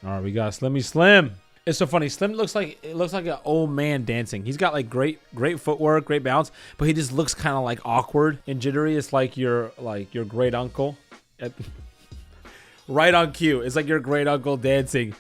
All right, we got Slimmy Slim. It's so funny. Slim looks like an old man dancing. He's got like great footwork, great balance, but he just looks kind of like awkward and jittery. It's like your great uncle, right on cue. It's like your great uncle dancing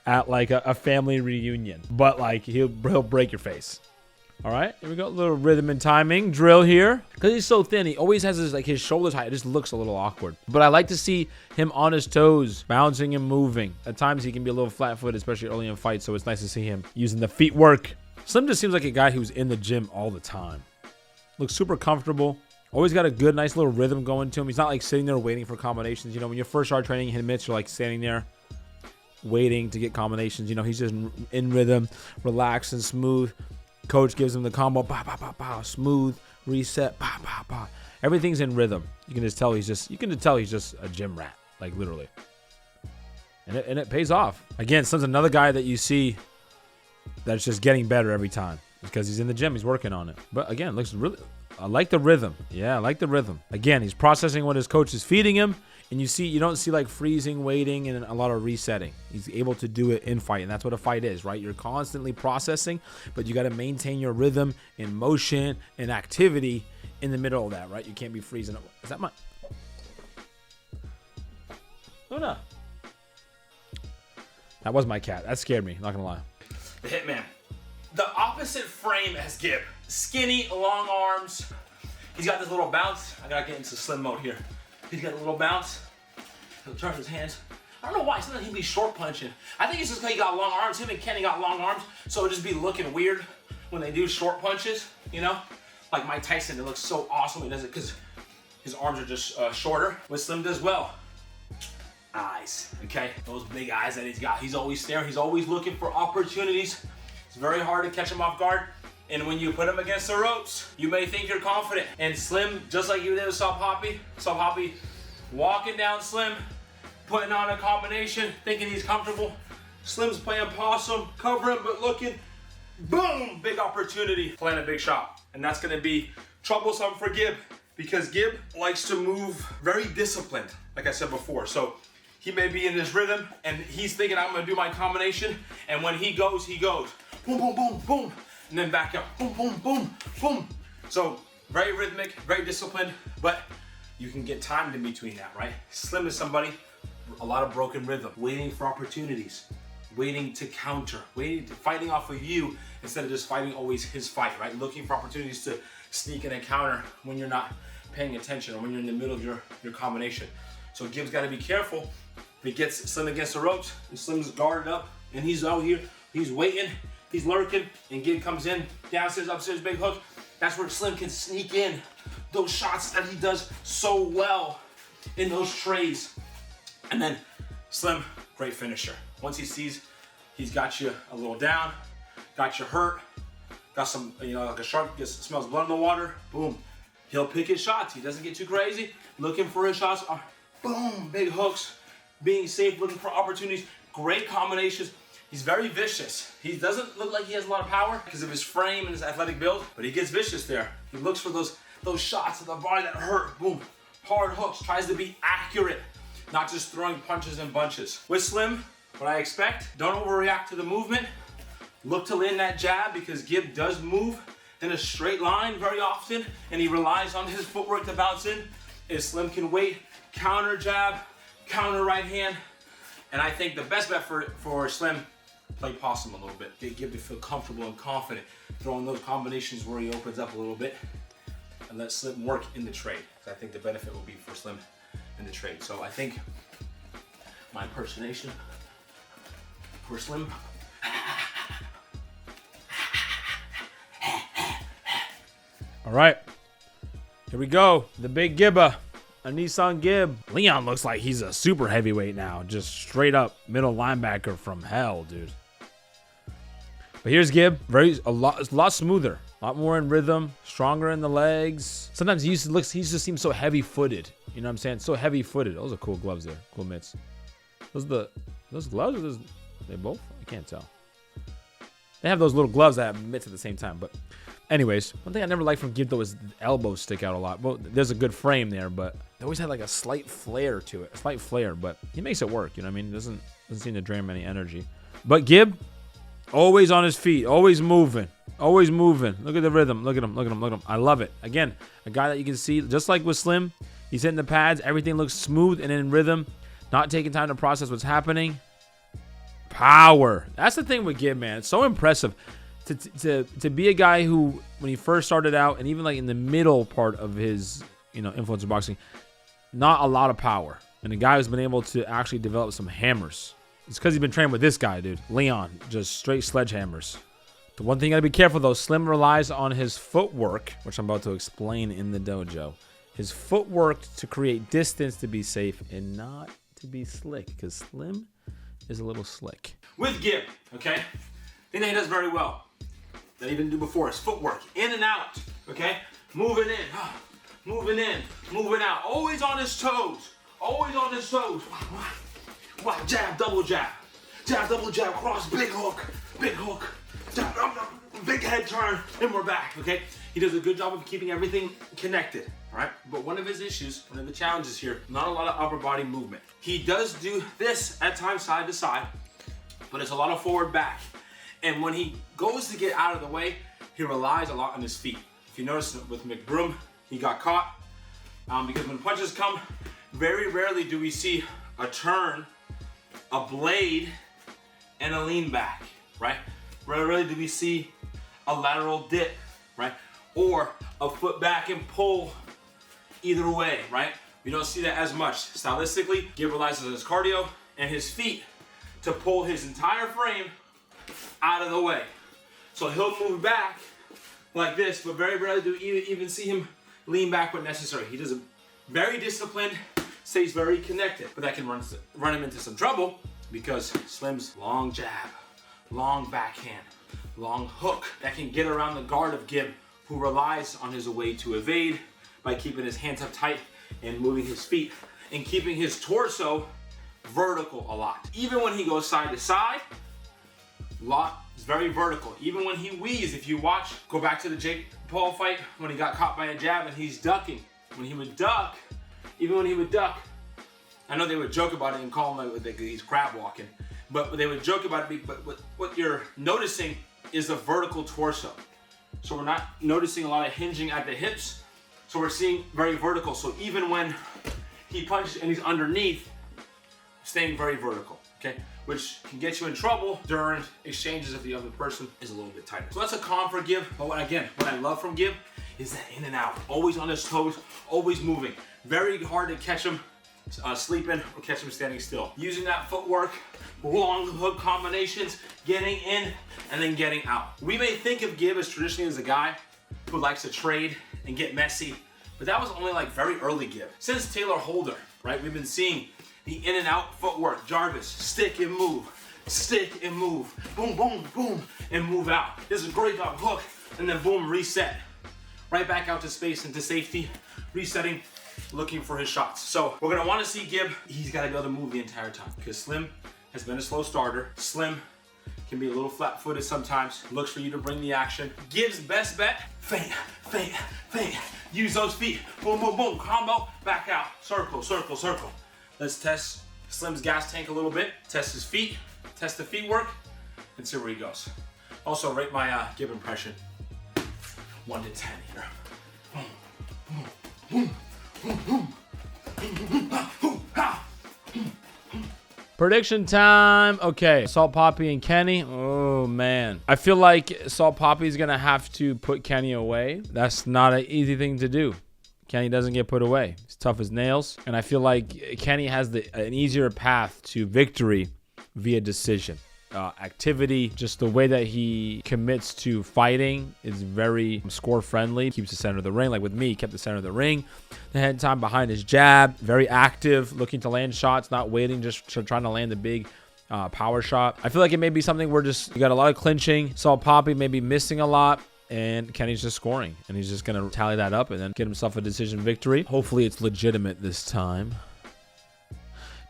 at like a family reunion, but like he'll break your face. All right, here we go. A little rhythm and timing drill here. Because he's so thin, he always has his shoulders high. It just looks a little awkward. But I like to see him on his toes, bouncing and moving. At times, he can be a little flat-footed, especially early in fights. So it's nice to see him using the feet work. Slim just seems like a guy who's in the gym all the time. Looks super comfortable. Always got a good, nice little rhythm going to him. He's not like sitting there waiting for combinations. You know, when you first start training hit mitts, you're like standing there waiting to get combinations. You know, he's just in rhythm, relaxed and smooth. Coach gives him the combo, bah, bah, bah, bah, smooth, reset, bah, bah, bah. Everything's in rhythm. You can just tell he's just a gym rat, like literally. And it pays off. Again, Slim's another guy that you see that's just getting better every time because he's in the gym, he's working on it. But again, it looks really, I like the rhythm. Yeah, I like the rhythm. Again, he's processing what his coach is feeding him. And you don't see like freezing, waiting, and a lot of resetting. He's able to do it in fight, and that's what a fight is, right? You're constantly processing, but you got to maintain your rhythm and motion and activity in the middle of that, right? You can't be freezing. Is that my... Luna? That was my cat. That scared me, not gonna lie. The Hitman. The opposite frame as GIB. Skinny, long arms. He's got this little bounce. I gotta get into slim mode here. He's got a little bounce. He'll turn his hands. I don't know why. Sometimes he'll be short punching. I think it's just because he got long arms. Him and Kenny got long arms, so it'll just be looking weird when they do short punches, you know? Like Mike Tyson, it looks so awesome. He does it because his arms are just shorter. What Slim does well. Eyes, okay? Those big eyes that he's got. He's always staring. He's always looking for opportunities. It's very hard to catch him off guard. And when you put him against the ropes, you may think you're confident. And Slim, just like you did with Sub Hoppy walking down Slim, putting on a combination, thinking he's comfortable. Slim's playing possum, covering, but looking, boom, big opportunity, playing a big shot. And that's gonna be troublesome for GIB because GIB likes to move very disciplined, like I said before. So he may be in his rhythm and he's thinking, I'm gonna do my combination. And when he goes. Boom, boom, boom, boom. And then back up, boom, boom, boom, boom. So very rhythmic, very disciplined, but you can get timed in between that, right? Slim is somebody, a lot of broken rhythm, waiting for opportunities, waiting to counter, fighting off of you instead of just fighting always his fight, right? Looking for opportunities to sneak in and counter when you're not paying attention or when you're in the middle of your combination. So GIB's gotta be careful. If he gets Slim against the ropes, and Slim's guarded up, and he's out here, he's waiting, he's lurking, and GIB comes in, downstairs, upstairs, big hook. That's where Slim can sneak in those shots that he does so well in those trays. And then Slim, great finisher. Once he sees he's got you a little down, got you hurt, got some, like a shark smells blood in the water, boom. He'll pick his shots. He doesn't get too crazy, looking for his shots. Boom, big hooks, being safe, looking for opportunities, great combinations. He's very vicious. He doesn't look like he has a lot of power because of his frame and his athletic build, but he gets vicious there. He looks for those shots at the body that hurt. Boom, hard hooks, tries to be accurate, not just throwing punches and bunches. With Slim, what I expect, don't overreact to the movement. Look to land that jab because GIB does move in a straight line very often, and he relies on his footwork to bounce in. If Slim can wait, counter jab, counter right hand, and I think the best bet for Slim, play possum a little bit. Get GIB to feel comfortable and confident, throwing those combinations where he opens up a little bit, and let Slim work in the trade. I think the benefit will be for Slim in the trade. So I think my impersonation for Slim. All right, here we go. The big Gibba, a Nissan GIB. Leon looks like he's a super heavyweight now, just straight up middle linebacker from hell, dude. But here's GIB, a lot smoother, a lot more in rhythm, stronger in the legs. Sometimes he just seems so heavy-footed. You know what I'm saying? So heavy-footed. Those are cool gloves there, cool mitts. Those gloves? Or they both? I can't tell. They have those little gloves that have mitts at the same time. But anyways, one thing I never liked from GIB though is the elbows stick out a lot. Well, there's a good frame there, but they always had like a slight flare to it. A slight flare, but he makes it work. You know what I mean? It doesn't seem to drain any energy. But GIB, always on his feet, always moving. Always moving. Look at the rhythm. Look at him. Look at him. Look at him. I love it. Again, a guy that you can see, just like with Slim, he's hitting the pads. Everything looks smooth and in rhythm. Not taking time to process what's happening. Power. That's the thing with GIB, man. It's so impressive to be a guy who, when he first started out, and even like in the middle part of his, influencer boxing, not a lot of power. And a guy who's been able to actually develop some hammers. It's because he's been trained with this guy, dude. Leon. Just straight sledgehammers. The one thing you gotta be careful though, Slim relies on his footwork, which I'm about to explain in the dojo. His footwork to create distance to be safe and not to be slick, because Slim is a little slick. With GIB, okay? Thing that he does very well, that he didn't do before, is footwork. In and out, okay? Moving in, moving out. Always on his toes. Always on his toes. Jab, double jab. Jab, double jab, cross, big hook. Big head turn, and we're back, okay? He does a good job of keeping everything connected, all right? But one of his issues, one of the challenges here, not a lot of upper body movement. He does do this at times side to side, but it's a lot of forward back. And when he goes to get out of the way, he relies a lot on his feet. If you notice with McBroom, he got caught because when punches come, very rarely do we see a turn, a blade, and a lean back, right? Rarely do we see a lateral dip, right? Or a foot back and pull either way, right? We don't see that as much. Stylistically, GIB relies on his cardio and his feet to pull his entire frame out of the way. So he'll move back like this, but very rarely do we even see him lean back when necessary. He does a very disciplined, stays very connected, but that can run him into some trouble because Slim's long jab, long backhand, long hook that can get around the guard of GIB, who relies on his way to evade by keeping his hands up tight and moving his feet and keeping his torso vertical a lot. Even when he goes side to side, it's very vertical. Even when he weaves, if you watch, go back to the Jake Paul fight when he got caught by a jab and he's ducking. When he would duck, even when he would duck, I know they would joke about it and call him like he's crab walking, but they would joke about it. But what you're noticing is the vertical torso. So we're not noticing a lot of hinging at the hips. So we're seeing very vertical. So even when he punches and he's underneath, staying very vertical, okay? Which can get you in trouble during exchanges if the other person is a little bit tighter. So that's a con for GIB. But what I love from GIB is that in and out. Always on his toes, always moving. Very hard to catch him sleeping or catch him standing still. Using that footwork, long hook combinations, getting in and then getting out. We may think of GIB as traditionally as a guy who likes to trade and get messy, but that was only like very early GIB. Since Taylor Holder, right, we've been seeing the in and out footwork. Jarvis, stick and move, boom, boom, boom, and move out. This is a great job, hook, and then boom, reset. Right back out to space into safety, resetting, looking for his shots. So we're gonna wanna see GIB, he's gotta be able to move the entire time because Slim has been a slow starter. Slim can be a little flat-footed sometimes, looks for you to bring the action. GIB's best bet, feint, feint, feint. Use those feet, boom, boom, boom, combo, back out, circle, circle, circle. Let's test Slim's gas tank a little bit, test his feet, test the feet work, and see where he goes. Also rate my GIB impression 1 to 10 here. Prediction time. Okay, Salt Poppy and Kenny. Oh man, I feel like Salt Poppy's gonna have to put Kenny away. That's not an easy thing to do. Kenny doesn't get put away. He's tough as nails, and I feel like Kenny has an easier path to victory via decision. Activity, just the way that he commits to fighting is very score friendly. Keeps the center of the ring. Like with me, he kept the center of the ring. The head time behind his jab, very active, looking to land shots, not waiting, just trying to land the big power shot. I feel like it may be something where we got a lot of clinching. Salt Poppy may be missing a lot, and Kenny's just scoring, and he's just gonna tally that up and then get himself a decision victory. Hopefully it's legitimate this time.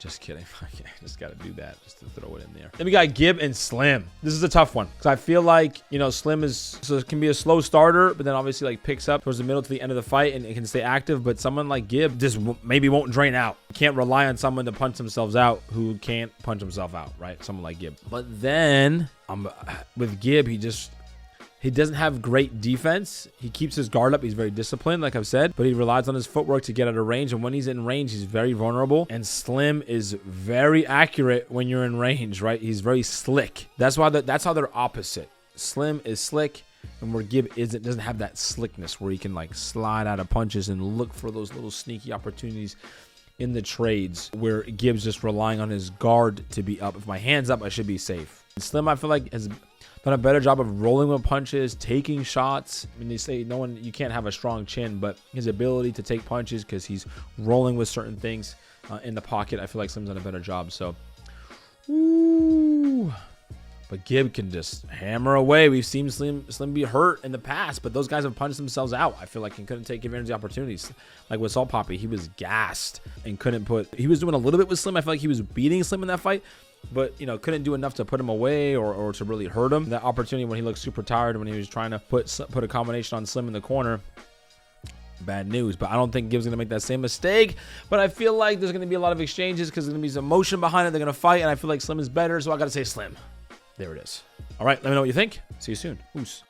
Just kidding. Okay, just got to do that just to throw it in there. Then we got Gib and Slim. This is a tough one because I feel like, you know, Slim can be a slow starter, but then obviously like picks up towards the middle to the end of the fight and it can stay active. But someone like Gib just maybe won't drain out. You can't rely on someone to punch themselves out who can't punch himself out, right? Someone like Gib. But then with Gib, he doesn't have great defense. He keeps his guard up. He's very disciplined, like I've said, but he relies on his footwork to get out of range. And when he's in range, he's very vulnerable. And Slim is very accurate when you're in range, right? He's very slick. That's how they're opposite. Slim is slick, and where Gib doesn't have that slickness where he can like slide out of punches and look for those little sneaky opportunities in the trades, where Gib's just relying on his guard to be up. If my hand's up, I should be safe. And Slim, I feel like, has done a better job of rolling with punches, taking shots. I mean, they say you can't have a strong chin, but his ability to take punches because he's rolling with certain things in the pocket, I feel like Slim's done a better job. So, ooh. But Gib can just hammer away. We've seen Slim be hurt in the past, but those guys have punched themselves out. I feel like he couldn't take advantage of the opportunities. Like with Salt Poppy, he was gassed and couldn't he was doing a little bit with Slim. I feel like he was beating Slim in that fight, but, you know, couldn't do enough to put him away or to really hurt him. That opportunity when he looked super tired, when he was trying to put a combination on Slim in the corner, bad news. But I don't think Gib's going to make that same mistake. But I feel like there's going to be a lot of exchanges because there's going to be some emotion behind it. They're going to fight, and I feel like Slim is better, so I got to say Slim. There it is. All right, let me know what you think. See you soon. Oos.